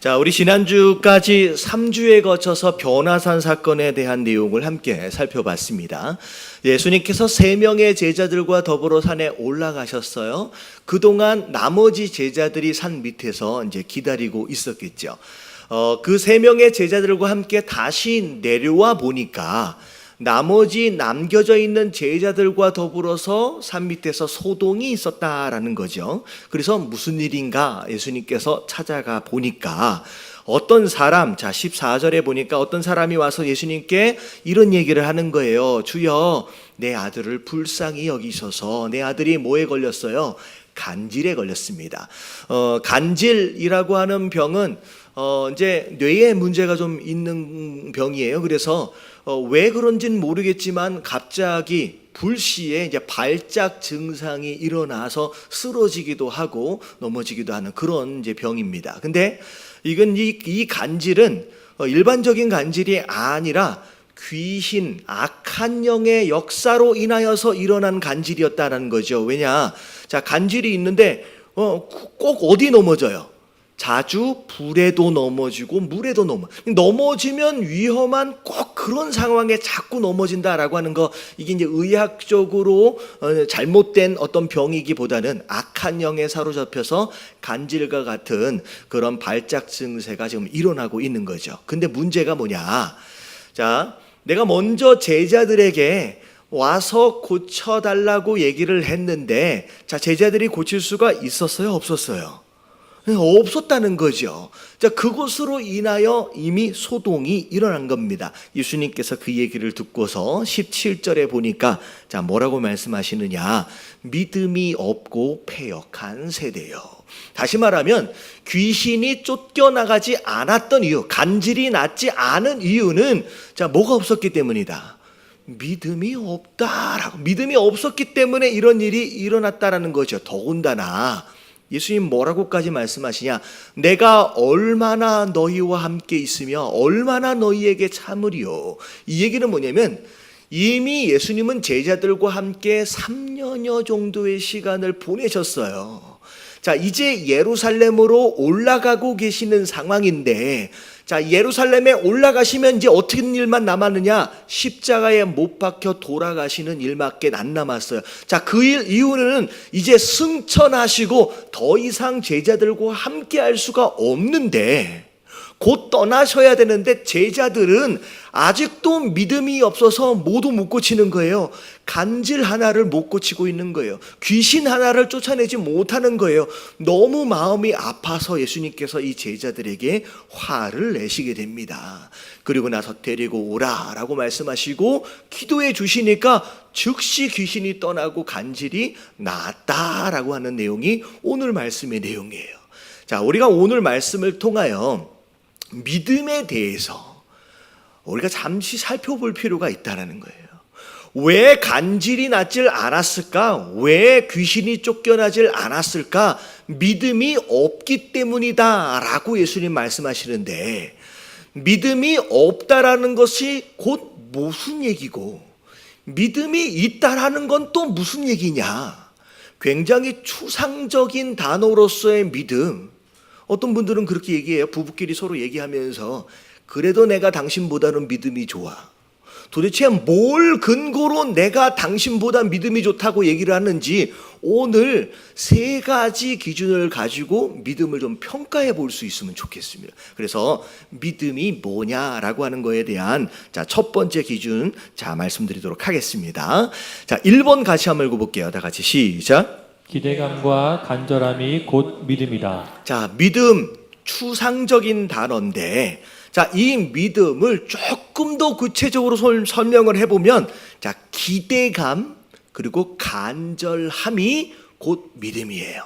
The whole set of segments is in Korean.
자, 우리 지난주까지 3주에 거쳐서 변화산 사건에 대한 내용을 함께 살펴봤습니다. 예수님께서 3명의 제자들과 더불어 산에 올라가셨어요. 그동안 나머지 제자들이 산 밑에서 이제 기다리고 있었겠죠. 그 3명의 제자들과 함께 다시 내려와 보니까 나머지 남겨져 있는 제자들과 더불어서 산 밑에서 소동이 있었다라는 거죠. 그래서 무슨 일인가 예수님께서 찾아가 보니까 어떤 사람, 자 14절에 보니까 어떤 사람이 와서 예수님께 이런 얘기를 하는 거예요. 주여, 내 아들을 불쌍히 여기셔서, 내 아들이 뭐에 걸렸어요? 간질에 걸렸습니다. 간질이라고 하는 병은 이제 뇌에 문제가 좀 있는 병이에요. 그래서 왜 그런지는 모르겠지만 갑자기 불시에 이제 발작 증상이 일어나서 쓰러지기도 하고 넘어지기도 하는 그런 이제 병입니다. 근데 이건 이 간질은 일반적인 간질이 아니라 귀신, 악한 영의 역사로 인하여서 일어난 간질이었다는 거죠. 왜냐? 자, 간질이 있는데 꼭 어디 넘어져요? 자주 불에도 넘어지고 물에도 넘어지면 위험한 꼭 그런 상황에 자꾸 넘어진다라고 하는 거, 이게 이제 의학적으로 잘못된 어떤 병이기보다는 악한 영에 사로잡혀서 간질과 같은 그런 발작 증세가 지금 일어나고 있는 거죠. 근데 문제가 뭐냐? 자, 내가 먼저 제자들에게 와서 고쳐달라고 얘기를 했는데, 자, 제자들이 고칠 수가 있었어요? 없었어요? 없었다는 거죠. 자, 그것으로 인하여 이미 소동이 일어난 겁니다. 예수님께서 그 얘기를 듣고서 17절에 보니까 자, 뭐라고 말씀하시느냐? 믿음이 없고 패역한 세대요. 다시 말하면 귀신이 쫓겨나가지 않았던 이유, 간질이 낫지 않은 이유는 자, 뭐가 없었기 때문이다. 믿음이 없다라고, 믿음이 없었기 때문에 이런 일이 일어났다라는 거죠. 더군다나 예수님 뭐라고까지 말씀하시냐? 내가 얼마나 너희와 함께 있으며 얼마나 너희에게 참으리요. 이 얘기는 뭐냐면 이미 예수님은 제자들과 함께 3년여 정도의 시간을 보내셨어요. 자, 이제 예루살렘으로 올라가고 계시는 상황인데, 자, 예루살렘에 올라가시면 이제 어떻게 일만 남았느냐? 십자가에 못 박혀 돌아가시는 일밖에 안 남았어요. 자, 그 일 이유는 이제 승천하시고 더 이상 제자들과 함께 할 수가 없는데, 곧 떠나셔야 되는데 제자들은 아직도 믿음이 없어서 모두 못 고치는 거예요. 간질 하나를 못 고치고 있는 거예요. 귀신 하나를 쫓아내지 못하는 거예요. 너무 마음이 아파서 예수님께서 이 제자들에게 화를 내시게 됩니다. 그리고 나서 데리고 오라라고 말씀하시고 기도해 주시니까 즉시 귀신이 떠나고 간질이 나았다라고 하는 내용이 오늘 말씀의 내용이에요. 자, 우리가 오늘 말씀을 통하여 믿음에 대해서 우리가 잠시 살펴볼 필요가 있다는 거예요. 왜 간질이 낫질 않았을까? 왜 귀신이 쫓겨나질 않았을까? 믿음이 없기 때문이다 라고 예수님 말씀하시는데, 믿음이 없다라는 것이 곧 무슨 얘기고 믿음이 있다라는 건 또 무슨 얘기냐? 굉장히 추상적인 단어로서의 믿음. 어떤 분들은 그렇게 얘기해요. 부부끼리 서로 얘기하면서 그래도 내가 당신보다는 믿음이 좋아. 도대체 뭘 근거로 내가 당신보다 믿음이 좋다고 얘기를 하는지 오늘 3가지 기준을 가지고 믿음을 좀 평가해 볼 수 있으면 좋겠습니다. 그래서 믿음이 뭐냐라고 하는 거에 대한 자, 첫 번째 기준 자, 말씀드리도록 하겠습니다. 자, 1번 같이 한번 읽어볼게요. 다 같이 시작. 기대감과 간절함이 곧 믿음이다. 자, 믿음 추상적인 단어인데, 자, 이 믿음을 조금 더 구체적으로 설명을 해보면, 자, 기대감 그리고 간절함이 곧 믿음이에요.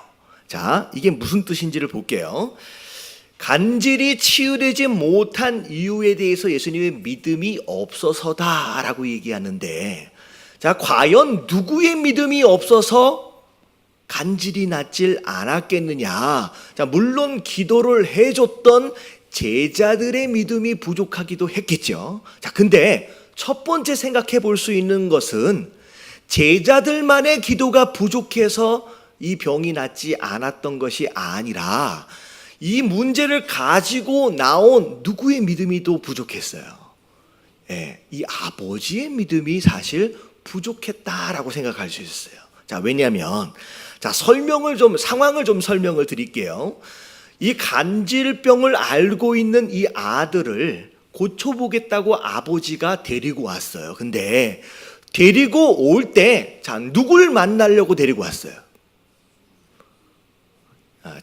자, 이게 무슨 뜻인지를 볼게요. 간질이 치유되지 못한 이유에 대해서 예수님의 믿음이 없어서다라고 얘기하는데, 자, 과연 누구의 믿음이 없어서 간질이 낫질 않았겠느냐? 자, 물론 기도를 해줬던 제자들의 믿음이 부족하기도 했겠죠. 자, 근데 첫 번째 생각해 볼 수 있는 것은 제자들만의 기도가 부족해서 이 병이 낫지 않았던 것이 아니라 이 문제를 가지고 나온 누구의 믿음이 또 부족했어요? 예, 이 아버지의 믿음이 사실 부족했다라고 생각할 수 있어요. 자, 왜냐하면 상황을 좀 설명을 드릴게요. 이 간질병을 알고 있는 이 아들을 고쳐보겠다고 아버지가 데리고 왔어요. 근데 데리고 올 때, 누굴 만나려고 데리고 왔어요?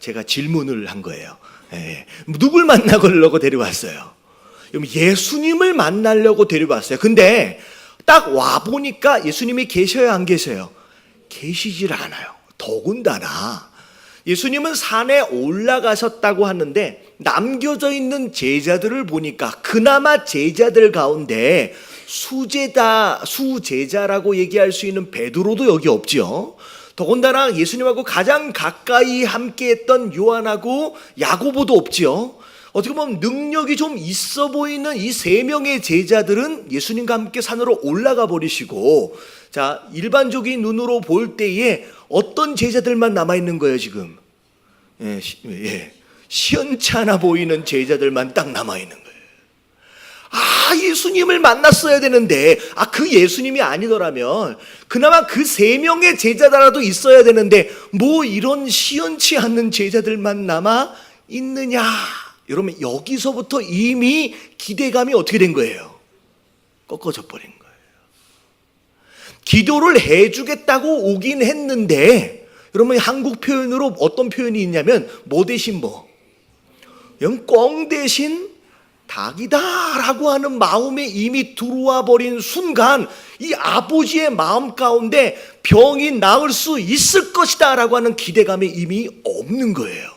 제가 질문을 한 거예요. 예, 누굴 만나려고 데리고 왔어요? 예수님을 만나려고 데리고 왔어요. 근데 딱 와보니까 예수님이 계셔요, 안 계셔요? 계시질 않아요. 더군다나 예수님은 산에 올라가셨다고 하는데 남겨져 있는 제자들을 보니까 그나마 제자들 가운데 수제자라고 얘기할 수 있는 베드로도 여기 없죠. 더군다나 예수님하고 가장 가까이 함께했던 요한하고 야고보도 없죠. 어떻게 보면 능력이 좀 있어 보이는 이 세 명의 제자들은 예수님과 함께 산으로 올라가 버리시고, 자, 일반적인 눈으로 볼 때에 어떤 제자들만 남아있는 거예요, 지금? 시원찮아 보이는 제자들만 딱 남아있는 거예요. 예수님을 만났어야 되는데, 그 예수님이 아니더라면 그나마 그 세 명의 제자라도 있어야 되는데, 뭐 이런 시원치 않는 제자들만 남아 있느냐? 여러분, 여기서부터 이미 기대감이 어떻게 된 거예요? 꺾어져 버린 거예요. 기도를 해주겠다고 오긴 했는데, 여러분, 한국 표현으로 어떤 표현이 있냐면, 뭐 대신 뭐? 꽝 대신 닭이다라고 하는 마음에 이미 들어와 버린 순간, 이 아버지의 마음 가운데 병이 나을 수 있을 것이다 라고 하는 기대감이 이미 없는 거예요.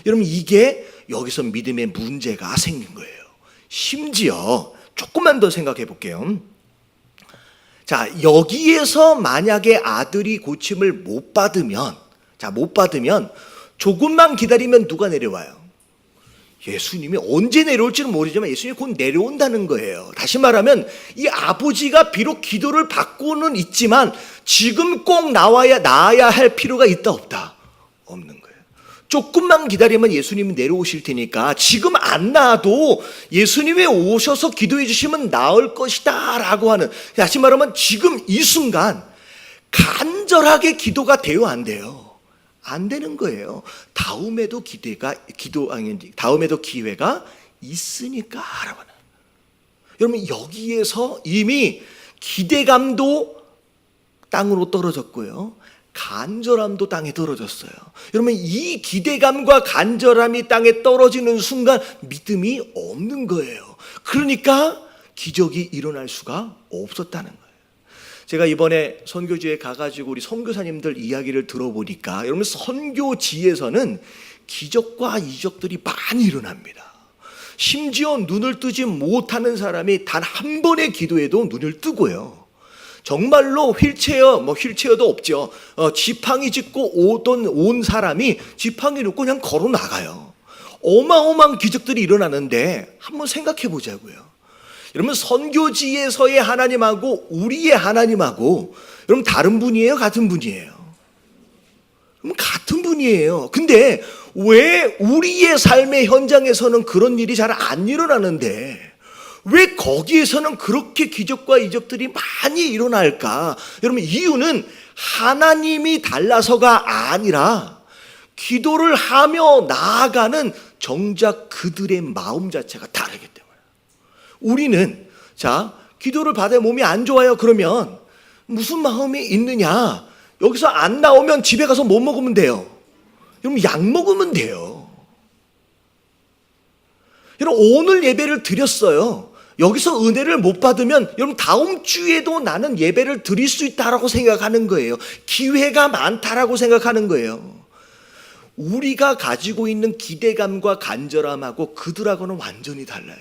여러분, 이게 여기서 믿음의 문제가 생긴 거예요. 심지어 조금만 더 생각해 볼게요. 자, 여기에서 만약에 아들이 고침을 못 받으면 조금만 기다리면 누가 내려와요? 예수님이 언제 내려올지는 모르지만 예수님이 곧 내려온다는 거예요. 다시 말하면 이 아버지가 비록 기도를 받고는 있지만 지금 꼭 나아야 할 필요가 있다 없다? 없는 거예요. 조금만 기다리면 예수님이 내려오실 테니까 지금 안 나아도 예수님이 오셔서 기도해 주시면 나을 것이다 라고 하는, 다시 말하면 지금 이 순간 간절하게 기도가 돼요, 안 돼요? 안 되는 거예요. 다음에도 기회가 있으니까라고 하는. 여러분, 여기에서 이미 기대감도 땅으로 떨어졌고요, 간절함도 땅에 떨어졌어요. 여러분, 이 기대감과 간절함이 땅에 떨어지는 순간 믿음이 없는 거예요. 그러니까 기적이 일어날 수가 없었다는 거예요. 제가 이번에 선교지에 가가지고 우리 선교사님들 이야기를 들어보니까, 여러분, 선교지에서는 기적과 이적들이 많이 일어납니다. 심지어 눈을 뜨지 못하는 사람이 단 한 번의 기도에도 눈을 뜨고요, 정말로 휠체어도 없죠. 지팡이 짚고 온 사람이 지팡이 놓고 그냥 걸어 나가요. 어마어마한 기적들이 일어나는데 한번 생각해 보자고요. 여러분, 선교지에서의 하나님하고 우리의 하나님하고 여러분 다른 분이에요, 같은 분이에요? 그럼 같은 분이에요. 근데 왜 우리의 삶의 현장에서는 그런 일이 잘 안 일어나는데 왜 거기에서는 그렇게 기적과 이적들이 많이 일어날까? 여러분, 이유는 하나님이 달라서가 아니라 기도를 하며 나아가는 정작 그들의 마음 자체가 다르기 때문에. 우리는 기도를 받아 몸이 안 좋아요. 그러면 무슨 마음이 있느냐? 여기서 안 나오면 집에 가서 뭐 먹으면 돼요? 여러분, 약 먹으면 돼요. 여러분, 오늘 예배를 드렸어요. 여기서 은혜를 못 받으면 여러분 다음 주에도 나는 예배를 드릴 수 있다라고 생각하는 거예요. 기회가 많다라고 생각하는 거예요. 우리가 가지고 있는 기대감과 간절함하고 그들하고는 완전히 달라요.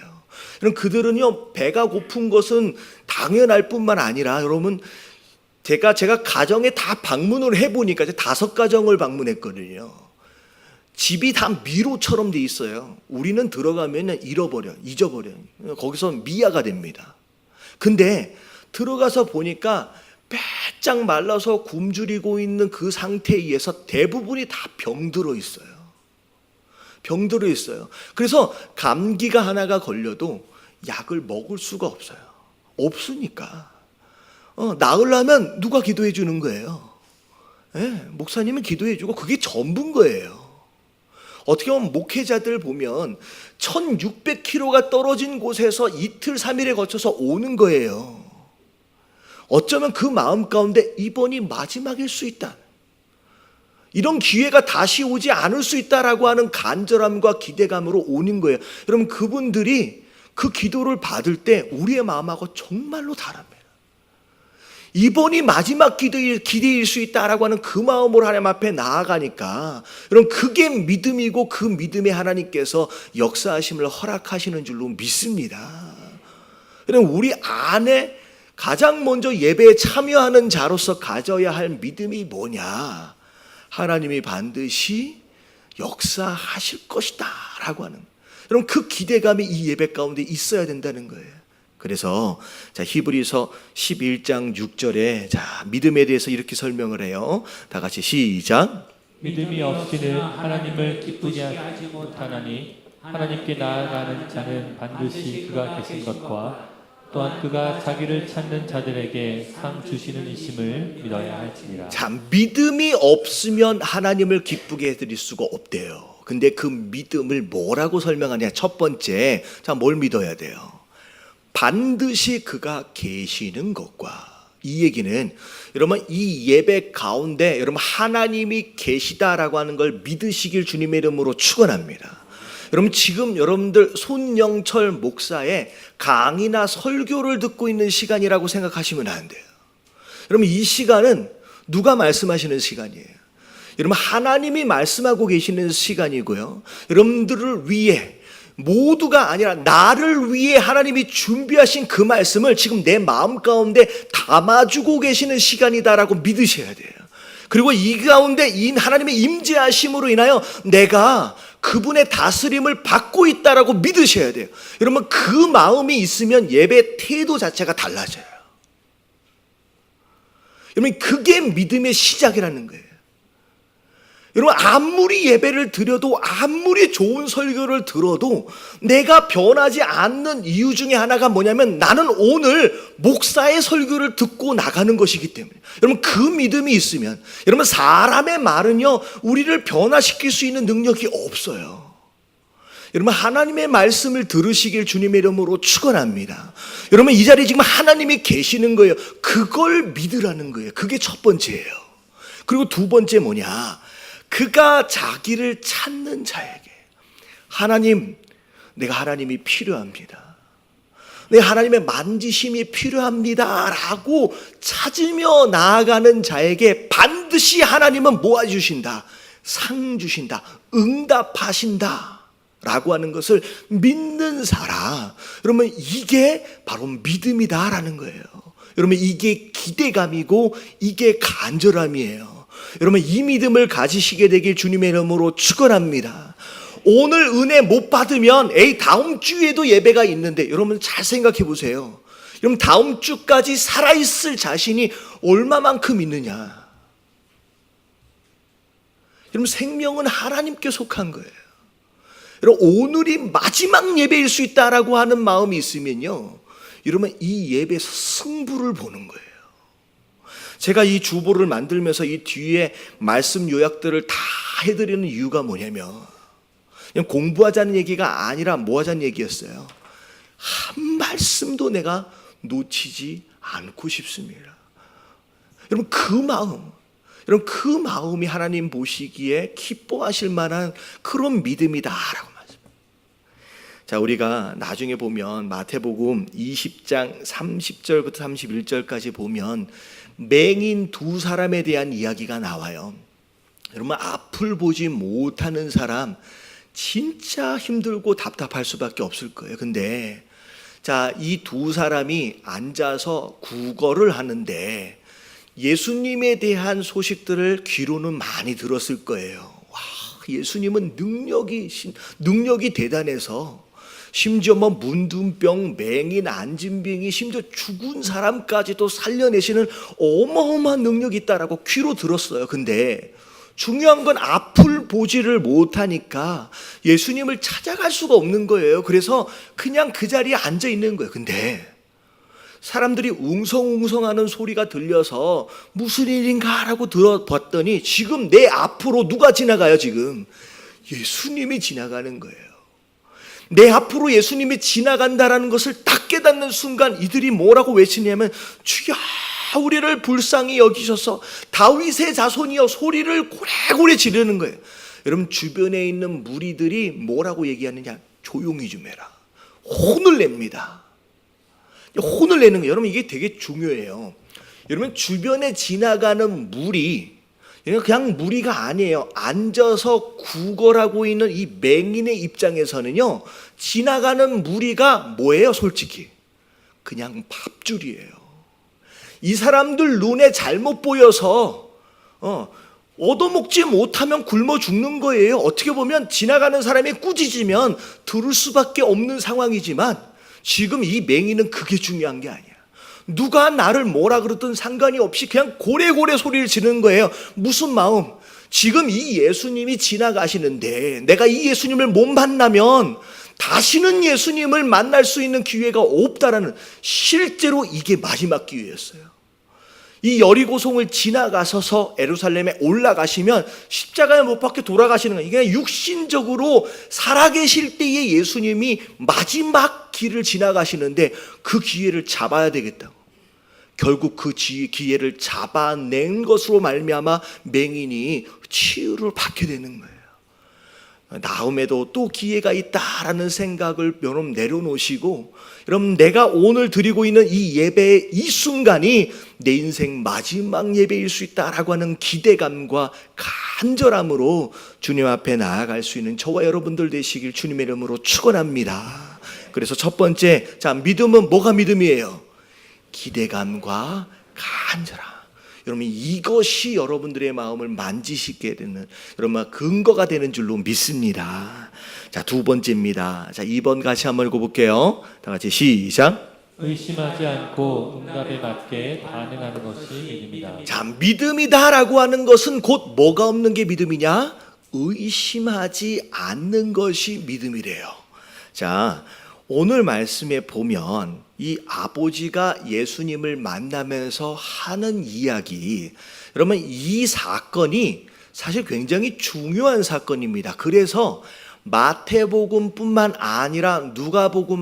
여러분, 그들은요, 배가 고픈 것은 당연할 뿐만 아니라, 여러분, 제가 가정에 다 방문을 해보니까 5가정을 방문했거든요. 집이 다 미로처럼 돼 있어요. 우리는 들어가면 잊어버려. 거기서 미아가 됩니다. 근데 들어가서 보니까 빼짝 말라서 굶주리고 있는 그 상태에서 대부분이 다 병들어 있어요. 병들어 있어요. 그래서 감기가 하나가 걸려도 약을 먹을 수가 없어요. 없으니까. 나으려면 누가 기도해 주는 거예요? 목사님은 기도해 주고 그게 전부인 거예요. 어떻게 보면 목회자들 보면 1600km가 떨어진 곳에서 이틀 3일에 거쳐서 오는 거예요. 어쩌면 그 마음 가운데 이번이 마지막일 수 있다, 이런 기회가 다시 오지 않을 수 있다라고 하는 간절함과 기대감으로 오는 거예요. 여러분, 그분들이 그 기도를 받을 때 우리의 마음하고 정말로 다릅니다. 이번이 마지막 기대일 수 있다라고 하는 그 마음으로 하나님 앞에 나아가니까 여러분, 그게 믿음이고 그 믿음에 하나님께서 역사하심을 허락하시는 줄로 믿습니다. 여러분, 우리 안에 가장 먼저 예배에 참여하는 자로서 가져야 할 믿음이 뭐냐? 하나님이 반드시 역사하실 것이다 라고 하는, 여러분, 그 기대감이 이 예배 가운데 있어야 된다는 거예요. 그래서 히브리서 11장 6절에 믿음에 대해서 이렇게 설명을 해요. 다 같이 시작. 믿음이 없이는 하나님을 기쁘게 하지 못하나니 하나님께 나아가는 자는 반드시 그가 계신 것과 또한 그가 자기를 찾는 자들에게 상 주시는 이심을 믿어야 할지니라. 믿음이 없으면 하나님을 기쁘게 해드릴 수가 없대요. 근데 그 믿음을 뭐라고 설명하냐? 첫 번째, 뭘 믿어야 돼요? 반드시 그가 계시는 것과, 이 얘기는 여러분, 이 예배 가운데 여러분 하나님이 계시다라고 하는 걸 믿으시길 주님의 이름으로 축원합니다. 여러분, 지금 여러분들 손영철 목사의 강의나 설교를 듣고 있는 시간이라고 생각하시면 안 돼요. 여러분, 이 시간은 누가 말씀하시는 시간이에요? 여러분, 하나님이 말씀하고 계시는 시간이고요. 여러분들을 위해, 모두가 아니라 나를 위해 하나님이 준비하신 그 말씀을 지금 내 마음 가운데 담아주고 계시는 시간이다라고 믿으셔야 돼요. 그리고 이 가운데 이 하나님의 임재하심으로 인하여 내가 그분의 다스림을 받고 있다라고 믿으셔야 돼요. 여러분, 그 마음이 있으면 예배 태도 자체가 달라져요. 여러분, 그게 믿음의 시작이라는 거예요. 여러분, 아무리 예배를 드려도, 아무리 좋은 설교를 들어도 내가 변하지 않는 이유 중에 하나가 뭐냐면, 나는 오늘 목사의 설교를 듣고 나가는 것이기 때문에. 여러분, 그 믿음이 있으면, 여러분, 사람의 말은요 우리를 변화시킬 수 있는 능력이 없어요. 여러분, 하나님의 말씀을 들으시길 주님의 이름으로 축원합니다. 여러분, 이 자리에 지금 하나님이 계시는 거예요. 그걸 믿으라는 거예요. 그게 첫 번째예요. 그리고 두 번째 뭐냐? 그가 자기를 찾는 자에게, 하나님, 내가 하나님이 필요합니다, 내가 하나님의 만지심이 필요합니다 라고 찾으며 나아가는 자에게 반드시 하나님은 모아주신다, 상 주신다, 응답하신다 라고 하는 것을 믿는 사람, 여러분, 이게 바로 믿음이다라는 거예요. 여러분, 이게 기대감이고 이게 간절함이에요. 여러분, 이 믿음을 가지시게 되길 주님의 이름으로 축원합니다. 오늘 은혜 못 받으면 다음 주에도 예배가 있는데, 여러분 잘 생각해 보세요. 여러분, 다음 주까지 살아있을 자신이 얼마만큼 있느냐? 여러분, 생명은 하나님께 속한 거예요. 여러분, 오늘이 마지막 예배일 수 있다라고 하는 마음이 있으면요, 여러분, 이 예배에서 승부를 보는 거예요. 제가 이 주보를 만들면서 이 뒤에 말씀 요약들을 다 해드리는 이유가 뭐냐면, 그냥 공부하자는 얘기가 아니라 뭐 하자는 얘기였어요. 한 말씀도 내가 놓치지 않고 싶습니다. 여러분, 그 마음, 여러분, 그 마음이 하나님 보시기에 기뻐하실 만한 그런 믿음이다라고 말씀합니다. 자, 우리가 나중에 보면 마태복음 20장 30절부터 31절까지 보면 맹인 두 사람에 대한 이야기가 나와요. 여러분, 앞을 보지 못하는 사람 진짜 힘들고 답답할 수밖에 없을 거예요. 근데 이 두 사람이 앉아서 구걸을 하는데 예수님에 대한 소식들을 귀로는 많이 들었을 거예요. 와, 예수님은 능력이 대단해서 심지어 문둥병, 맹인, 안진병이, 심지어 죽은 사람까지도 살려내시는 어마어마한 능력이 있다라고 귀로 들었어요. 근데 중요한 건 앞을 보지를 못하니까 예수님을 찾아갈 수가 없는 거예요. 그래서 그냥 그 자리에 앉아 있는 거예요. 근데 사람들이 웅성웅성하는 소리가 들려서 무슨 일인가라고 들어봤더니 지금 내 앞으로 누가 지나가요? 지금 예수님이 지나가는 거예요. 내 앞으로 예수님이 지나간다라는 것을 딱 깨닫는 순간 이들이 뭐라고 외치냐면 주여 우리를 불쌍히 여기셔서 다윗의 자손이여 소리를 고래고래 지르는 거예요. 여러분 주변에 있는 무리들이 뭐라고 얘기하느냐? 조용히 좀 해라. 혼을 냅니다. 혼을 내는 거예요. 여러분 이게 되게 중요해요. 여러분 주변에 지나가는 무리 그냥 무리가 아니에요. 앉아서 구걸하고 있는 이 맹인의 입장에서는요 지나가는 무리가 뭐예요? 솔직히 그냥 밥줄이에요. 이 사람들 눈에 잘못 보여서 얻어먹지 못하면 굶어 죽는 거예요. 어떻게 보면 지나가는 사람이 꾸짖으면 들을 수밖에 없는 상황이지만 지금 이 맹인은 그게 중요한 게 아니야. 누가 나를 뭐라 그러든 상관이 없이 그냥 고래고래 소리를 지르는 거예요. 무슨 마음? 지금 이 예수님이 지나가시는데 내가 이 예수님을 못 만나면 다시는 예수님을 만날 수 있는 기회가 없다라는, 실제로 이게 마지막 기회였어요. 이 여리고성을 지나가셔서 예루살렘에 올라가시면 십자가에 못 박혀 돌아가시는 거예요. 이게 육신적으로 살아계실 때의 예수님이 마지막 길을 지나가시는데 그 기회를 잡아야 되겠다고. 결국 그 기회를 잡아낸 것으로 말미암아 맹인이 치유를 받게 되는 거예요. 다음에도 또 기회가 있다라는 생각을 여러분 내려놓으시고, 여러분 내가 오늘 드리고 있는 이 예배의 이 순간이 내 인생 마지막 예배일 수 있다라고 하는 기대감과 간절함으로 주님 앞에 나아갈 수 있는 저와 여러분들 되시길 주님의 이름으로 축원합니다. 그래서 첫 번째, 자, 믿음은 뭐가 믿음이에요? 기대감과 간절함. 여러분 이것이 여러분들의 마음을 만지시게 되는, 여러분 근거가 되는 줄로 믿습니다. 자, 두 번째입니다. 자, 2번 같이 한번 읽어볼게요. 다 같이 시작. 의심하지 않고 응답에 맞게 반응하는 것이 믿음이다. 자, 믿음이다라고 하는 것은 곧 뭐가 없는 게 믿음이냐? 의심하지 않는 것이 믿음이래요. 자, 오늘 말씀에 보면 이 아버지가 예수님을 만나면서 하는 이야기, 여러분 이 사건이 사실 굉장히 중요한 사건입니다. 그래서 마태복음뿐만 아니라 마가복음,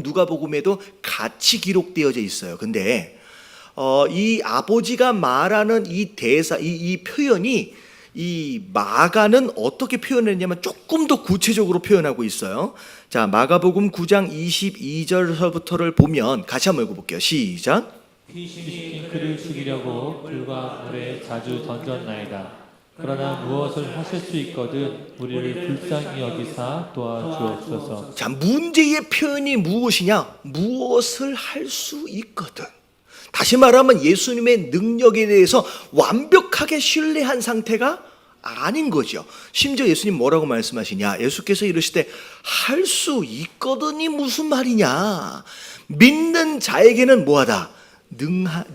누가복음에도 같이 기록되어져 있어요. 근데 이 아버지가 말하는 이 대사, 이 표현이 이 마가는 어떻게 표현했냐면 조금 더 구체적으로 표현하고 있어요. 자, 마가복음 9장 22절서부터를 보면 같이 한번 읽어볼게요. 시작. 귀신이 그를 죽이려고 불과 물에 자주 던졌나이다. 그러나 무엇을 하실 수 있거든 우리를 불쌍히 여기사 도와주옵소서. 자, 문제의 표현이 무엇이냐? 무엇을 할 수 있거든. 다시 말하면 예수님의 능력에 대해서 완벽하게 신뢰한 상태가 아닌 거죠. 심지어 예수님 뭐라고 말씀하시냐? 예수께서 이르시되 할 수 있거든이 무슨 말이냐? 믿는 자에게는 뭐하다?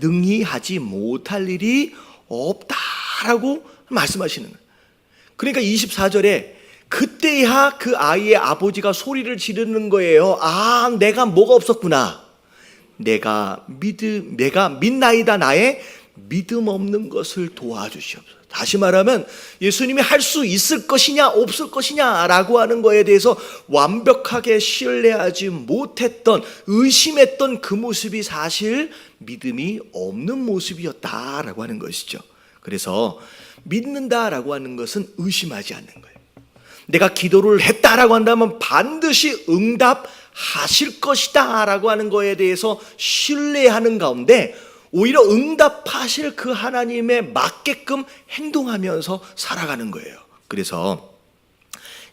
능히 하지 못할 일이 없다라고 말씀하시는 거예요. 그러니까 24절에 그때야 그 아이의 아버지가 소리를 지르는 거예요. 아, 내가 뭐가 없었구나. 내가 믿나이다. 나의 믿음 없는 것을 도와주시옵소서. 다시 말하면 예수님이 할 수 있을 것이냐 없을 것이냐라고 하는 거에 대해서 완벽하게 신뢰하지 못했던, 의심했던 그 모습이 사실 믿음이 없는 모습이었다라고 하는 것이죠. 그래서 믿는다라고 하는 것은 의심하지 않는 거예요. 내가 기도를 했다라고 한다면 반드시 응답하실 것이다 라고 하는 거에 대해서 신뢰하는 가운데 오히려 응답하실 그 하나님에 맞게끔 행동하면서 살아가는 거예요. 그래서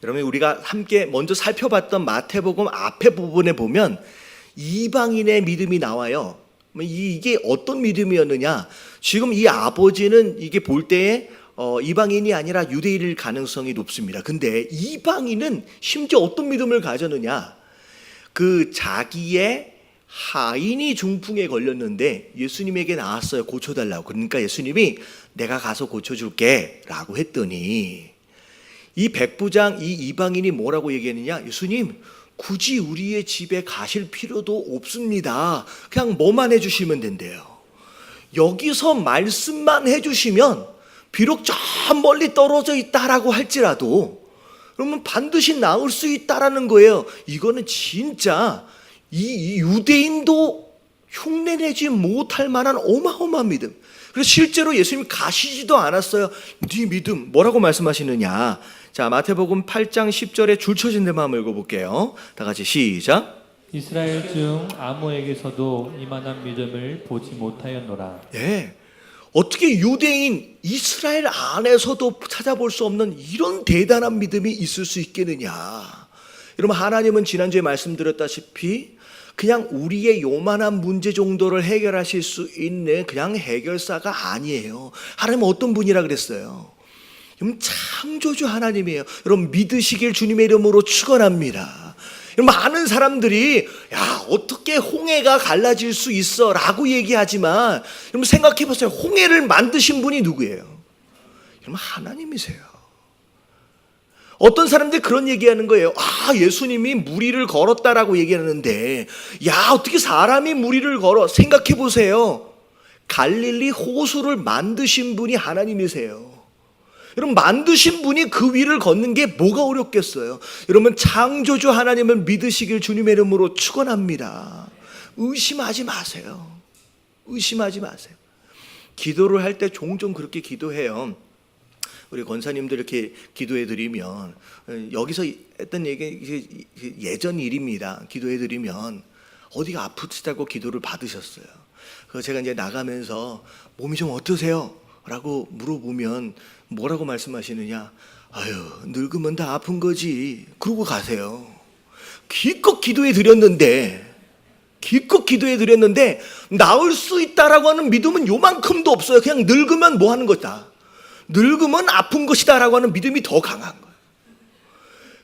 여러분 우리가 함께 먼저 살펴봤던 마태복음 앞에 부분에 보면 이방인의 믿음이 나와요. 이게 어떤 믿음이었느냐? 지금 이 아버지는 이게 볼 때에 이방인이 아니라 유대인일 가능성이 높습니다. 근데 이방인은 심지어 어떤 믿음을 가졌느냐? 그 자기의 하인이 중풍에 걸렸는데 예수님에게 나왔어요. 고쳐달라고. 그러니까 예수님이 내가 가서 고쳐줄게 라고 했더니 이 백부장, 이 이방인이 뭐라고 얘기했느냐? 예수님, 굳이 우리의 집에 가실 필요도 없습니다. 그냥 뭐만 해주시면 된대요. 여기서 말씀만 해주시면 비록 저 멀리 떨어져 있다라고 할지라도 그러면 반드시 나을 수 있다라는 거예요. 이거는 진짜 이 유대인도 흉내내지 못할 만한 어마어마한 믿음. 그래서 실제로 예수님 가시지도 않았어요. 네 믿음 뭐라고 말씀하시느냐? 자, 마태복음 8장 10절에 줄쳐진 데만 한번 읽어볼게요. 다 같이 시작. 이스라엘 중 아무에게서도 이만한 믿음을 보지 못하였노라. 예. 어떻게 유대인 이스라엘 안에서도 찾아볼 수 없는 이런 대단한 믿음이 있을 수 있겠느냐? 여러분, 하나님은 지난주에 말씀드렸다시피 그냥 우리의 요만한 문제 정도를 해결하실 수 있는 그냥 해결사가 아니에요. 하나님은 어떤 분이라 그랬어요? 여러분, 창조주 하나님이에요. 여러분, 믿으시길 주님의 이름으로 축원합니다. 많은 사람들이 야, 어떻게 홍해가 갈라질 수 있어 라고 얘기하지만 여러분 생각해 보세요. 홍해를 만드신 분이 누구예요? 여러분, 하나님이세요. 어떤 사람들이 그런 얘기하는 거예요. 아, 예수님이 무리를 걸었다라고 얘기하는데 야, 어떻게 사람이 무리를 걸어? 생각해 보세요. 갈릴리 호수를 만드신 분이 하나님이세요. 여러분, 만드신 분이 그 위를 걷는 게 뭐가 어렵겠어요? 여러분, 창조주 하나님을 믿으시길 주님의 이름으로 축원합니다. 의심하지 마세요. 의심하지 마세요. 기도를 할 때 종종 그렇게 기도해요. 우리 권사님들 이렇게 기도해 드리면 여기서 했던 얘기 예전 일입니다. 기도해 드리면 어디가 아프시다고 기도를 받으셨어요. 그래서 제가 이제 나가면서 몸이 좀 어떠세요? 라고 물어보면 뭐라고 말씀하시느냐? 아유, 늙으면 다 아픈 거지. 그러고 가세요. 기껏 기도해 드렸는데 나을 수 있다라고 하는 믿음은 요만큼도 없어요. 그냥 늙으면 뭐 하는 거다. 늙으면 아픈 것이다라고 하는 믿음이 더 강한 거예요.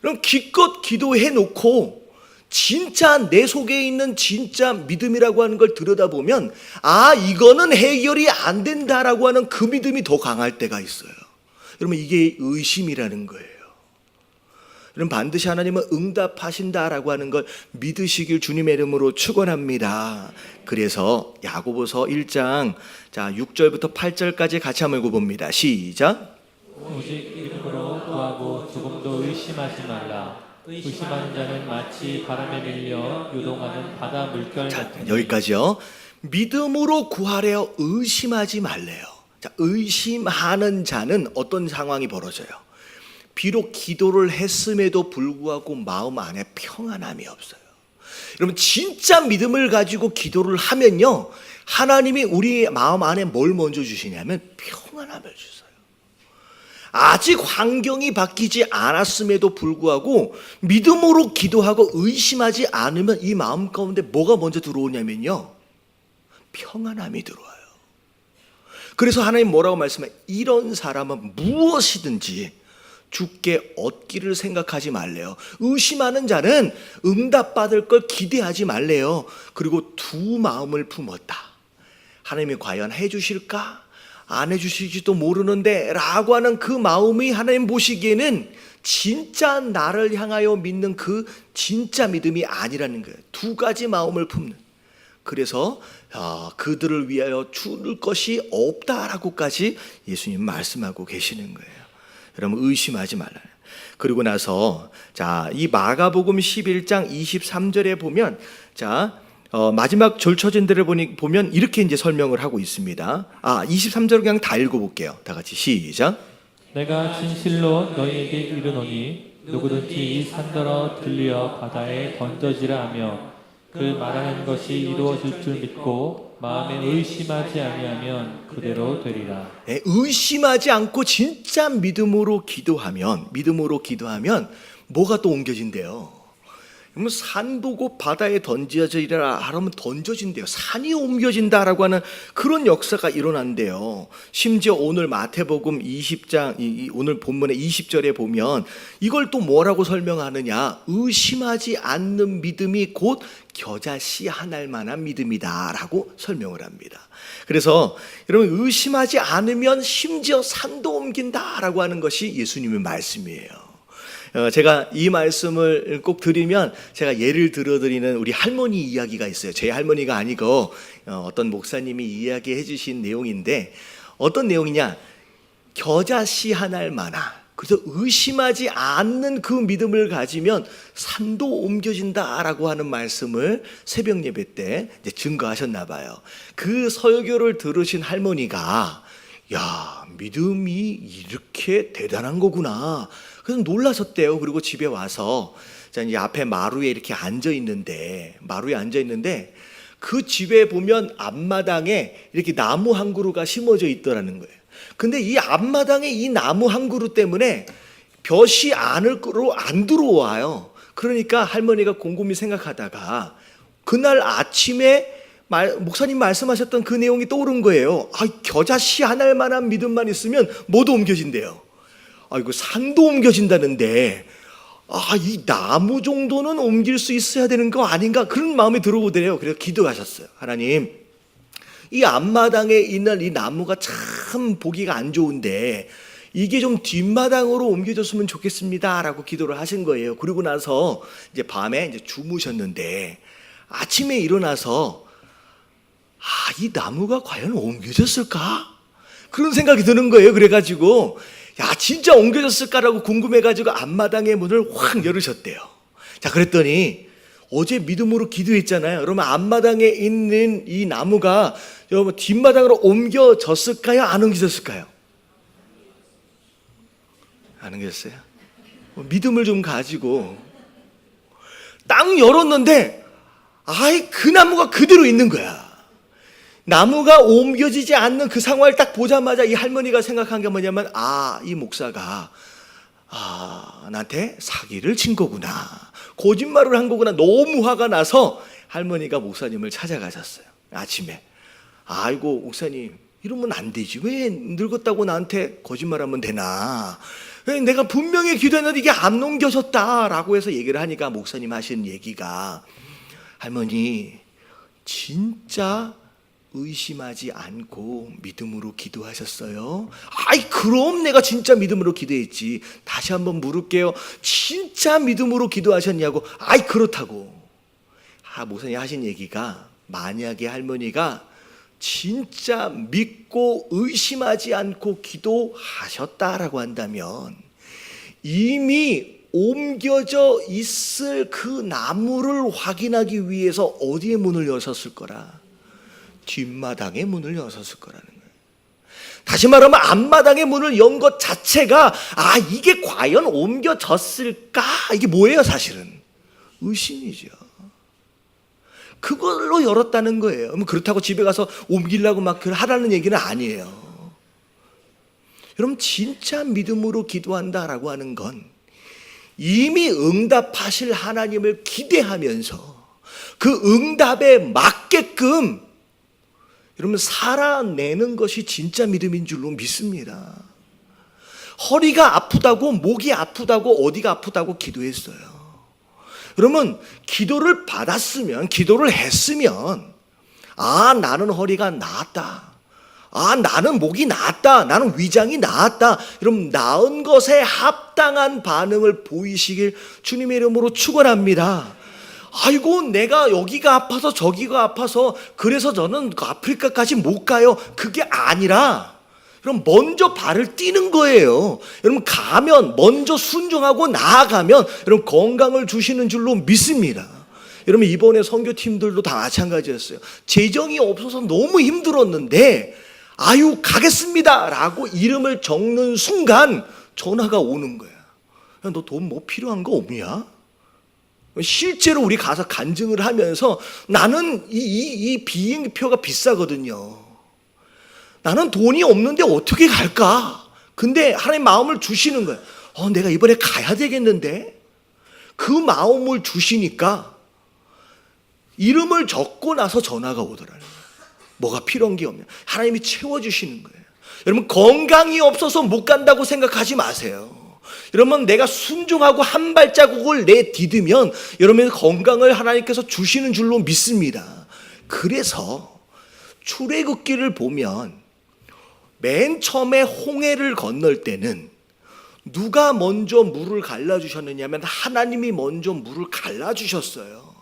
그럼 기껏 기도해 놓고 진짜 내 속에 있는 진짜 믿음이라고 하는 걸 들여다보면 아, 이거는 해결이 안 된다라고 하는 그 믿음이 더 강할 때가 있어요. 여러분, 이게 의심이라는 거예요. 여러분, 반드시 하나님은 응답하신다라고 하는 걸 믿으시길 주님의 이름으로 축원합니다. 그래서 야고보서 1장 6절부터 8절까지 같이 한번 읽어봅니다. 시작. 오직 이름으로 구하고 조금도 의심하지 말라. 의심하는 자는 마치 바람에 밀려 요동하는 바다 물결 같으니. 여기까지요. 믿음으로 구하래요. 의심하지 말래요. 자, 의심하는 자는 어떤 상황이 벌어져요? 비록 기도를 했음에도 불구하고 마음 안에 평안함이 없어요. 여러분, 진짜 믿음을 가지고 기도를 하면요, 하나님이 우리 마음 안에 뭘 먼저 주시냐면 평안함을 주세요. 아직 환경이 바뀌지 않았음에도 불구하고 믿음으로 기도하고 의심하지 않으면 이 마음 가운데 뭐가 먼저 들어오냐면요, 평안함이 들어와요. 그래서 하나님 뭐라고 말씀해요? 이런 사람은 무엇이든지 주께 얻기를 생각하지 말래요. 의심하는 자는 응답받을 걸 기대하지 말래요. 그리고 두 마음을 품었다. 하나님이 과연 해주실까? 안 해주실지도 모르는데 라고 하는 그 마음이 하나님 보시기에는 진짜 나를 향하여 믿는 그 진짜 믿음이 아니라는 거예요. 두 가지 마음을 품는. 그래서 그들을 위하여 줄 것이 없다라고까지 예수님 말씀하고 계시는 거예요. 여러분, 의심하지 말라. 그리고 나서 이 마가복음 11장 23절에 보면 마지막 절처진 데를 보면 이렇게 이제 설명을 하고 있습니다. 23절 그냥 다 읽어볼게요. 다 같이 시작. 내가 진실로 너희에게 이르노니 누구든지 이 산더러 들려 바다에 던져지라 하며 그 말하는 것이 이루어질 줄 믿고 마음에 의심하지 아니하면 그대로 되리라. 네, 의심하지 않고 진짜 믿음으로 기도하면 뭐가 또 옮겨진대요? 그러면 산도 곧 바다에 던져지리라 하면 던져진대요. 산이 옮겨진다라고 하는 그런 역사가 일어난대요. 심지어 오늘 마태복음 20장 오늘 본문의 20절에 보면 이걸 또 뭐라고 설명하느냐, 의심하지 않는 믿음이 곧 겨자씨 한 알 만한 믿음이다라고 설명을 합니다. 그래서 여러분, 의심하지 않으면 심지어 산도 옮긴다라고 하는 것이 예수님의 말씀이에요. 제가 이 말씀을 꼭 드리면 제가 예를 들어드리는 우리 할머니 이야기가 있어요. 제 할머니가 아니고 어떤 목사님이 이야기해 주신 내용인데, 어떤 내용이냐, 겨자씨 한 알 만한, 그래서 의심하지 않는 그 믿음을 가지면 산도 옮겨진다라고 하는 말씀을 새벽 예배 때 이제 증거하셨나 봐요. 그 설교를 들으신 할머니가, 야, 믿음이 이렇게 대단한 거구나, 그래서 놀라셨대요. 그리고 집에 와서 이제 앞에 마루에 이렇게 앉아 있는데 그 집에 보면 앞마당에 이렇게 나무 한 그루가 심어져 있더라는 거예요. 근데 이 앞마당에 이 나무 한 그루 때문에 볕이 안으로 안 들어와요. 그러니까 할머니가 곰곰이 생각하다가 그날 아침에 목사님 말씀하셨던 그 내용이 떠오른 거예요. 겨자씨 한 알만한 믿음만 있으면 뭐도 옮겨진대요. 이거 산도 옮겨진다는데, 이 나무 정도는 옮길 수 있어야 되는 거 아닌가, 그런 마음이 들어오더래요. 그래서 기도하셨어요. 하나님, 이 앞마당에 있는 이 나무가 참 보기가 안 좋은데 이게 좀 뒷마당으로 옮겨졌으면 좋겠습니다 라고 기도를 하신 거예요. 그리고 나서 이제 밤에 이제 주무셨는데 아침에 일어나서 이 나무가 과연 옮겨졌을까? 그런 생각이 드는 거예요. 그래가지고 진짜 옮겨졌을까라고 궁금해가지고 앞마당의 문을 확 열으셨대요. 자, 그랬더니 어제 믿음으로 기도했잖아요. 그러면 앞마당에 있는 이 나무가 여러분 뒷마당으로 옮겨졌을까요? 안 옮겨졌을까요? 안 옮겨졌어요? 믿음을 좀 가지고 딱 열었는데 그 나무가 그대로 있는 거야. 나무가 옮겨지지 않는 그 상황을 딱 보자마자 이 할머니가 생각한 게 뭐냐면, 이 목사가 나한테 사기를 친 거구나, 거짓말을 한 거구나. 너무 화가 나서 할머니가 목사님을 찾아가셨어요. 아침에. 아이고 목사님, 이러면 안 되지. 왜 늙었다고 나한테 거짓말하면 되나. 내가 분명히 기도했는데 이게 안 옮겨졌다라고 해서 얘기를 하니까 목사님 하시는 얘기가, 할머니 진짜 의심하지 않고 믿음으로 기도하셨어요? 그럼 내가 진짜 믿음으로 기도했지. 다시 한번 물을게요. 진짜 믿음으로 기도하셨냐고. 그렇다고. 목사님 하신 얘기가, 만약에 할머니가 진짜 믿고 의심하지 않고 기도하셨다라고 한다면 이미 옮겨져 있을 그 나무를 확인하기 위해서 어디에 문을 여셨을 거라? 뒷마당의 문을 여셨을 거라는 거예요. 다시 말하면 앞마당의 문을 연 것 자체가 이게 과연 옮겨졌을까? 이게 뭐예요? 사실은 의심이죠. 그걸로 열었다는 거예요. 그렇다고 집에 가서 옮기려고 막 하라는 얘기는 아니에요. 여러분, 진짜 믿음으로 기도한다라고 하는 건 이미 응답하실 하나님을 기대하면서 그 응답에 맞게끔 여러분 살아내는 것이 진짜 믿음인 줄로 믿습니다. 허리가 아프다고, 목이 아프다고, 어디가 아프다고 기도했어요. 여러분, 기도를 받았으면, 기도를 했으면, 나는 허리가 나았다, 나는 목이 나았다, 나는 위장이 나았다, 여러분 나은 것에 합당한 반응을 보이시길 주님의 이름으로 축원합니다. 내가 여기가 아파서 저기가 아파서 그래서 저는 아프리카까지 못 가요, 그게 아니라 여러분 먼저 발을 띄는 거예요. 여러분 가면, 먼저 순종하고 나아가면 여러분 건강을 주시는 줄로 믿습니다. 여러분 이번에 선교팀들도 다 마찬가지였어요. 재정이 없어서 너무 힘들었는데 가겠습니다 라고 이름을 적는 순간 전화가 오는 거야. 너 돈 뭐 필요한 거 없냐? 실제로 우리 가서 간증을 하면서 나는 이 비행기표가 비싸거든요. 나는 돈이 없는데 어떻게 갈까? 근데 하나님 마음을 주시는 거예요. 내가 이번에 가야 되겠는데? 그 마음을 주시니까 이름을 적고 나서 전화가 오더라는 거예요. 뭐가 필요한 게 없냐. 하나님이 채워주시는 거예요. 여러분, 건강이 없어서 못 간다고 생각하지 마세요. 여러분, 내가 순종하고 한 발자국을 내디디면 여러분의 건강을 하나님께서 주시는 줄로 믿습니다. 그래서 출애굽기를 보면 맨 처음에 홍해를 건널 때는 누가 먼저 물을 갈라주셨느냐면 하나님이 먼저 물을 갈라주셨어요.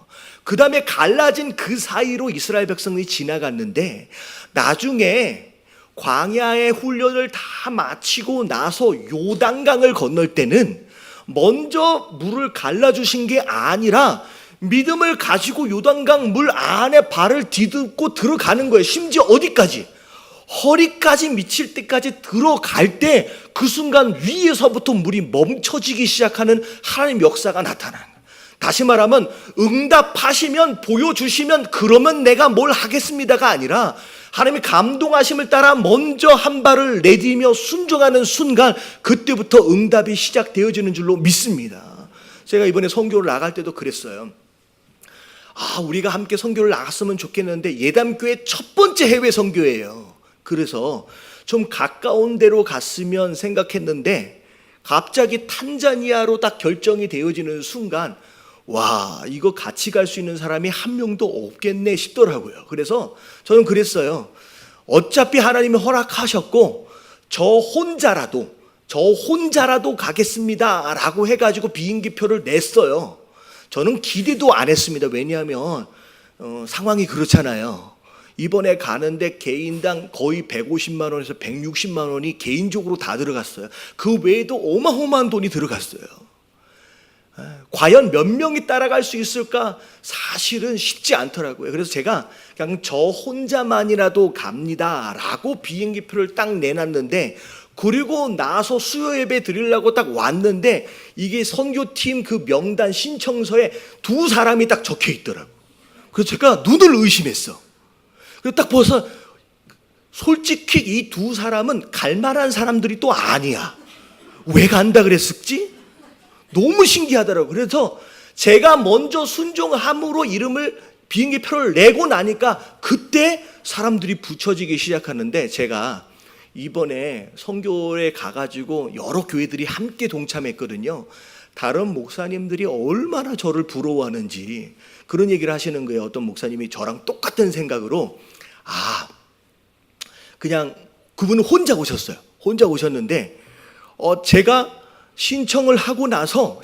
그 다음에 갈라진 그 사이로 이스라엘 백성이 지나갔는데, 나중에 광야의 훈련을 다 마치고 나서 요단강을 건널 때는 먼저 물을 갈라주신 게 아니라 믿음을 가지고 요단강 물 안에 발을 디듬고 들어가는 거예요. 심지어 어디까지? 허리까지 미칠 때까지 들어갈 때 그 순간 위에서부터 물이 멈춰지기 시작하는 하나님 역사가 나타나는 거예요. 다시 말하면 응답하시면, 보여주시면 그러면 내가 뭘 하겠습니다가 아니라 하나님이 감동하심을 따라 먼저 한 발을 내디며 순종하는 순간, 그때부터 응답이 시작되어지는 줄로 믿습니다. 제가 이번에 선교를 나갈 때도 그랬어요. 우리가 함께 선교를 나갔으면 좋겠는데 예담교회 첫 번째 해외 선교예요. 그래서 좀 가까운 데로 갔으면 생각했는데 갑자기 탄자니아로 딱 결정이 되어지는 순간, 와, 이거 같이 갈 수 있는 사람이 한 명도 없겠네 싶더라고요. 그래서 저는 그랬어요. 어차피 하나님이 허락하셨고 저 혼자라도 가겠습니다 라고 해가지고 비행기표를 냈어요. 저는 기대도 안 했습니다. 왜냐하면 상황이 그렇잖아요. 이번에 가는데 개인당 거의 150만 원에서 160만 원이 개인적으로 다 들어갔어요. 그 외에도 어마어마한 돈이 들어갔어요. 과연 몇 명이 따라갈 수 있을까? 사실은 쉽지 않더라고요. 그래서 제가 그냥 저 혼자만이라도 갑니다 라고 비행기표를 딱 내놨는데, 그리고 나서 수요 예배 드리려고 딱 왔는데 이게 선교팀 그 명단 신청서에 두 사람이 딱 적혀 있더라고요. 그래서 제가 눈을 의심했어. 그래서 딱 보서 솔직히 이 두 사람은 갈 만한 사람들이 또 아니야. 왜 간다 그랬을지? 너무 신기하더라고요. 그래서 제가 먼저 순종함으로 이름을 비행기표를 내고 나니까 그때 사람들이 붙여지기 시작하는데, 제가 이번에 선교에 가가지고 여러 교회들이 함께 동참했거든요. 다른 목사님들이 얼마나 저를 부러워하는지 그런 얘기를 하시는 거예요. 어떤 목사님이 저랑 똑같은 생각으로, 그냥 그분은 혼자 오셨어요. 혼자 오셨는데 제가 신청을 하고 나서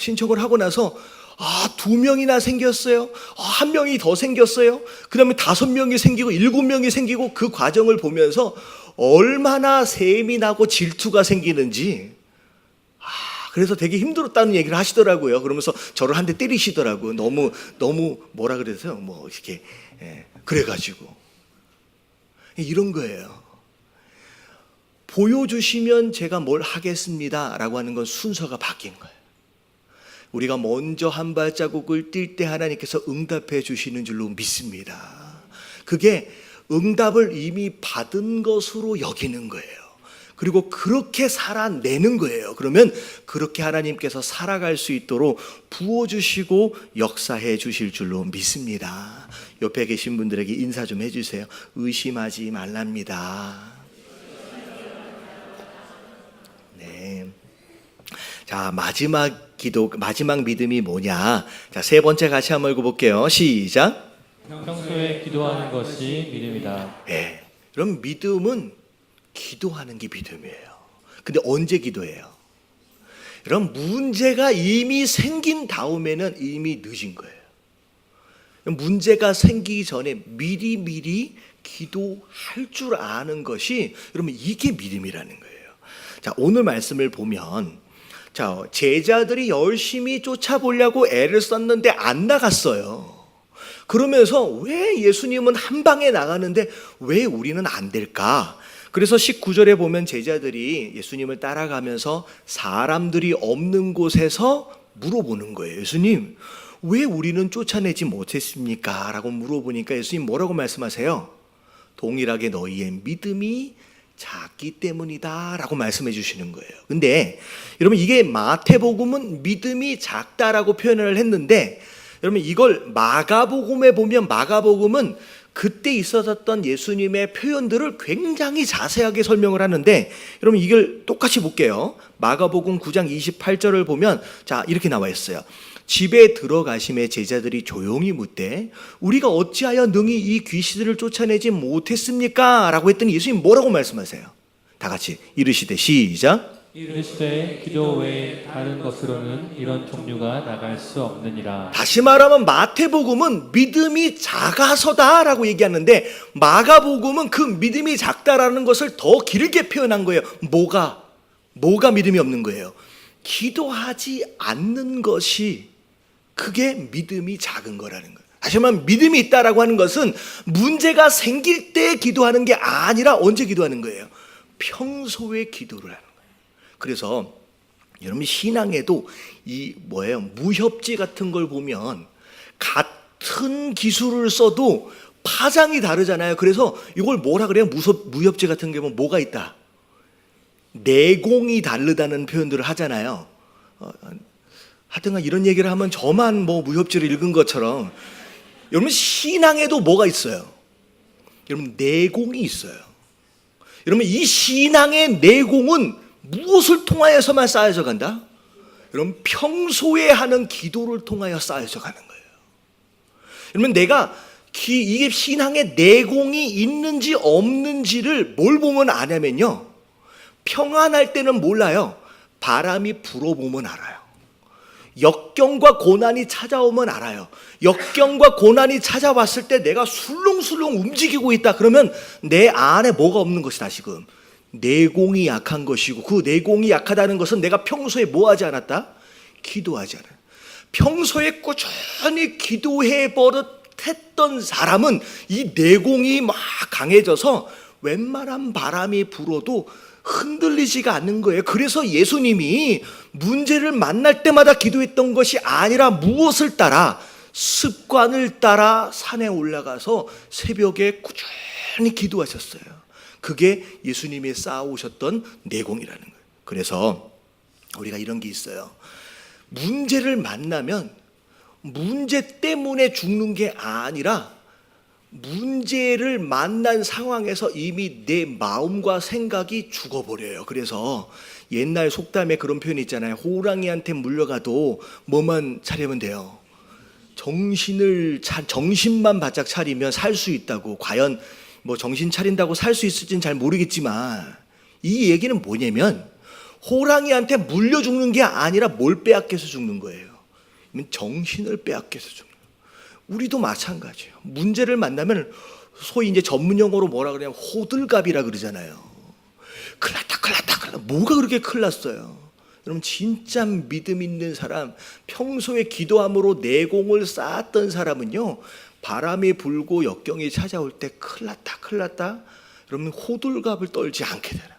2명이나 생겼어요. 1명이 더 생겼어요. 그 다음에 5명이 생기고 7명이 생기고, 그 과정을 보면서 얼마나 셈이 나고 질투가 생기는지, 그래서 되게 힘들었다는 얘기를 하시더라고요. 그러면서 저를 한 대 때리시더라고요. 너무 뭐라 그래서요. 뭐 이렇게 그래가지고 이런 거예요. 보여주시면 제가 뭘 하겠습니다 라고 하는 건 순서가 바뀐 거예요. 우리가 먼저 한 발자국을 뛸 때 하나님께서 응답해 주시는 줄로 믿습니다. 그게 응답을 이미 받은 것으로 여기는 거예요. 그리고 그렇게 살아내는 거예요. 그러면 그렇게 하나님께서 살아갈 수 있도록 부어주시고 역사해 주실 줄로 믿습니다. 옆에 계신 분들에게 인사 좀 해주세요. 의심하지 말랍니다. 네. 자, 마지막 믿음이 뭐냐? 자, 세 번째 같이 한번 읽어볼게요. 시작. 평소에 기도하는 것이 믿음이다. 네. 그럼 믿음은 기도하는 게 믿음이에요. 근데 언제 기도해요? 여러분, 문제가 이미 생긴 다음에는 이미 늦은 거예요. 문제가 생기기 전에 미리 기도할 줄 아는 것이, 여러분, 이게 믿음이라는 거예요. 자, 오늘 말씀을 보면, 자, 제자들이 열심히 쫓아보려고 애를 썼는데 안 나갔어요. 그러면서 왜 예수님은 한 방에 나가는데 왜 우리는 안 될까? 그래서 19절에 보면 제자들이 예수님을 따라가면서 사람들이 없는 곳에서 물어보는 거예요. 예수님, 왜 우리는 쫓아내지 못했습니까? 라고 물어보니까 예수님 뭐라고 말씀하세요? 동일하게 너희의 믿음이 작기 때문이다 라고 말씀해 주시는 거예요. 근데 여러분 이게 마태복음은 믿음이 작다라고 표현을 했는데 여러분 이걸 마가복음에 보면 마가복음은 그때 있었던 예수님의 표현들을 굉장히 자세하게 설명을 하는데 여러분 이걸 똑같이 볼게요. 마가복음 9장 28절을 보면 자 이렇게 나와 있어요. 집에 들어가심에 제자들이 조용히 묻되 우리가 어찌하여 능히 이 귀신들을 쫓아내지 못했습니까? 라고 했더니 예수님 뭐라고 말씀하세요? 다 같이 이르시되 시작. 이르시되 기도 외에 다른 것으로는 이런 종류가 나갈 수 없느니라. 다시 말하면 마태복음은 믿음이 작아서다라고 얘기하는데 마가복음은 그 믿음이 작다라는 것을 더 길게 표현한 거예요. 뭐가 믿음이 없는 거예요? 기도하지 않는 것이 그게 믿음이 작은 거라는 거예요. 다시 말하면 믿음이 있다라고 하는 것은 문제가 생길 때 기도하는 게 아니라 언제 기도하는 거예요? 평소에 기도를 하는 거예요. 그래서 여러분 신앙에도 무협지 같은 걸 보면 같은 기술을 써도 파장이 다르잖아요. 그래서 이걸 뭐라 그래요? 무협지 같은 게 보면 뭐가 있다? 내공이 다르다는 표현들을 하잖아요. 하여튼간 이런 얘기를 하면 저만 무협지를 읽은 것처럼 여러분 신앙에도 뭐가 있어요? 여러분 내공이 있어요. 여러분 이 신앙의 내공은 무엇을 통하여서만 쌓여져 간다? 여러분 평소에 하는 기도를 통하여 쌓여져 가는 거예요. 여러분 내가 이게 신앙의 내공이 있는지 없는지를 뭘 보면 아냐면요, 평안할 때는 몰라요. 바람이 불어보면 알아요. 역경과 고난이 찾아오면 알아요. 역경과 고난이 찾아왔을 때 내가 술렁술렁 움직이고 있다 그러면 내 안에 뭐가 없는 것이다. 지금 내공이 약한 것이고, 그 내공이 약하다는 것은 내가 평소에 뭐 하지 않았다? 기도하지 않아요. 평소에 꾸준히 기도해 버릇했던 사람은 이 내공이 막 강해져서 웬만한 바람이 불어도 흔들리지가 않는 거예요. 그래서 예수님이 문제를 만날 때마다 기도했던 것이 아니라 무엇을 따라? 습관을 따라 산에 올라가서 새벽에 꾸준히 기도하셨어요. 그게 예수님이 쌓아오셨던 내공이라는 거예요. 그래서 우리가 이런 게 있어요. 문제를 만나면 문제 때문에 죽는 게 아니라 문제를 만난 상황에서 이미 내 마음과 생각이 죽어버려요. 그래서 옛날 속담에 그런 표현이 있잖아요. 호랑이한테 물려가도 뭐만 차리면 돼요? 정신만 바짝 차리면 살 수 있다고. 과연 정신 차린다고 살 수 있을지는 잘 모르겠지만 이 얘기는 뭐냐면 호랑이한테 물려 죽는 게 아니라 뭘 빼앗겨서 죽는 거예요? 정신을 빼앗겨서 죽는 거예요. 우리도 마찬가지예요. 문제를 만나면 소위 이제 전문 용어로 뭐라 그러냐면 호들갑이라 그러잖아요. 큰일 났다. 뭐가 그렇게 큰일 났어요? 여러분 진짜 믿음 있는 사람, 평소에 기도함으로 내공을 쌓았던 사람은요, 바람이 불고 역경이 찾아올 때 큰일 났다. 여러분 호들갑을 떨지 않게 되는 거예요.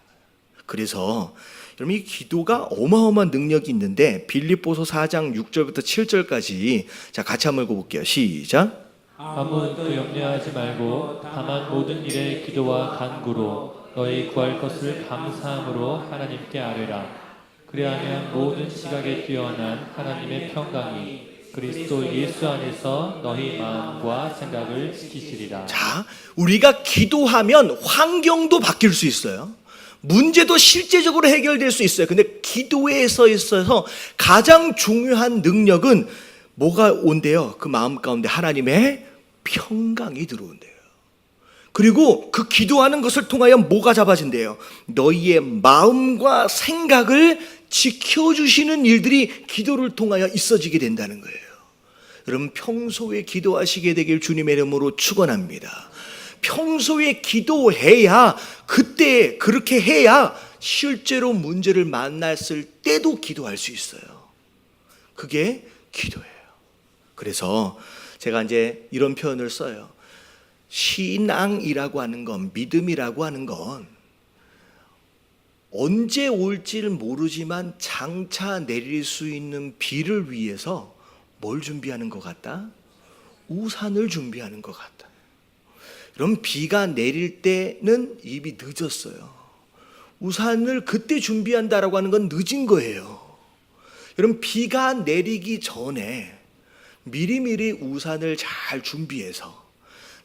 그래서 여러분 이 기도가 어마어마한 능력이 있는데 빌립보서 4장 6절부터 7절까지 자 같이 한번 읽어볼게요. 시작. 아무것도 염려하지 말고 다만 모든 일에 기도와 간구로 너희 구할 것을 감사함으로 하나님께 아뢰라. 그리하면 모든 시각에 뛰어난 하나님의 평강이 그리스도 예수 안에서 너희 마음과 생각을 지키시리라. 자, 우리가 기도하면 환경도 바뀔 수 있어요. 문제도 실제적으로 해결될 수 있어요. 근데 기도에 있어서 가장 중요한 능력은 뭐가 온대요? 그 마음 가운데 하나님의 평강이 들어온대요. 그리고 그 기도하는 것을 통하여 뭐가 잡아진대요? 너희의 마음과 생각을 지켜주시는 일들이 기도를 통하여 있어지게 된다는 거예요. 여러분 평소에 기도하시게 되길 주님의 이름으로 축원합니다. 평소에 기도해야, 그때 그렇게 해야 실제로 문제를 만났을 때도 기도할 수 있어요. 그게 기도예요. 그래서 제가 이제 이런 표현을 써요. 신앙이라고 하는 건, 믿음이라고 하는 건 언제 올지를 모르지만 장차 내릴 수 있는 비를 위해서 뭘 준비하는 것 같다? 우산을 준비하는 것 같다. 그럼 비가 내릴 때는 이미 늦었어요. 우산을 그때 준비한다라고 하는 건 늦은 거예요. 여러분, 비가 내리기 전에 미리미리 우산을 잘 준비해서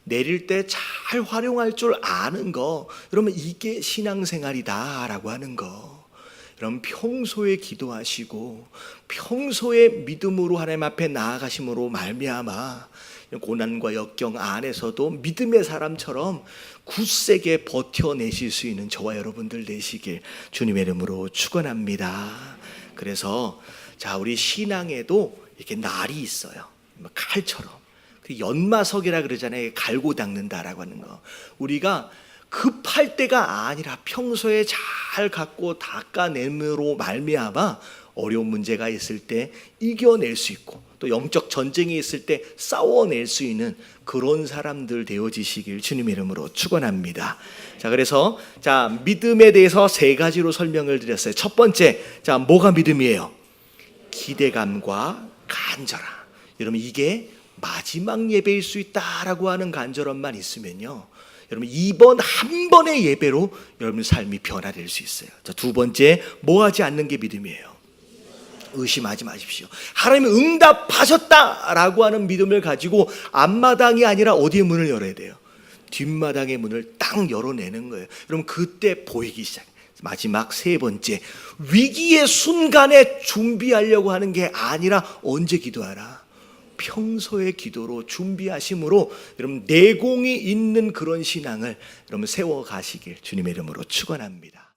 내릴 때 잘 활용할 줄 아는 거, 여러분 이게 신앙생활이다라고 하는 거. 여러분, 평소에 기도하시고 평소에 믿음으로 하나님 앞에 나아가심으로 말미암아 고난과 역경 안에서도 믿음의 사람처럼 굳세게 버텨내실 수 있는 저와 여러분들 되시길 주님의 이름으로 축원합니다. 그래서 자, 우리 신앙에도 이렇게 날이 있어요. 칼처럼. 연마석이라 그러잖아요. 갈고 닦는다라고 하는 거. 우리가 급할 때가 아니라 평소에 잘 갖고 닦아내므로 말미암아 어려운 문제가 있을 때 이겨낼 수 있고, 또 영적 전쟁이 있을 때 싸워낼 수 있는 그런 사람들 되어지시길 주님의 이름으로 축원합니다. 자, 그래서 자, 믿음에 대해서 세 가지로 설명을 드렸어요. 첫 번째, 자, 뭐가 믿음이에요? 기대감과 간절함. 여러분, 이게 마지막 예배일 수 있다라고 하는 간절함만 있으면요, 여러분 이번 한 번의 예배로 여러분 삶이 변화될 수 있어요. 자, 두 번째, 뭐 하지 않는 게 믿음이에요? 의심하지 마십시오. 하나님이 응답하셨다라고 하는 믿음을 가지고 앞마당이 아니라 어디의 문을 열어야 돼요? 뒷마당의 문을 딱 열어내는 거예요. 여러분, 그때 보이기 시작해요. 마지막 세 번째, 위기의 순간에 준비하려고 하는 게 아니라 언제 기도하라? 평소의 기도로 준비하심으로 여러분 내공이 있는 그런 신앙을 여러분 세워가시길 주님의 이름으로 축원합니다.